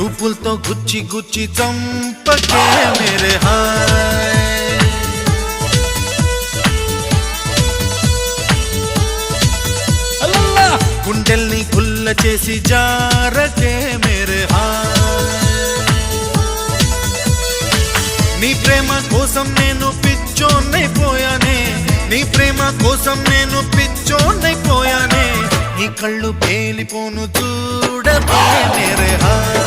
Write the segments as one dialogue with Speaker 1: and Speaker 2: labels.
Speaker 1: చూపులతో గుచ్చి గుచ్చి చంపకే మేరే హాయ్ గుండెల్ని గుల్ల చేసి జారకే మేరే హాయ్ నీ ప్రేమ కోసం నేను పిచ్చోన్నైపోయానే నీ ప్రేమ కోసం నేను పిచ్చోన్నైపోయానే నీ కళ్ళు పేలిపోను చూడకే మేరే హాయ్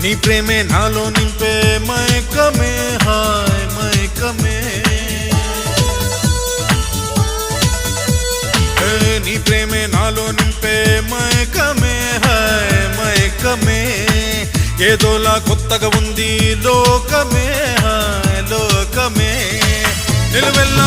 Speaker 1: నీ ప్రేమే నాలో నింపే మైకమే హాయ్ మైకమే నీ ప్రేమే నాలో నింపే మైకమే హాయ్ మైకమే ఏదోలా కొత్తగా ఉంది లోకమే హాయ్ లోకమే నిలువెల్లా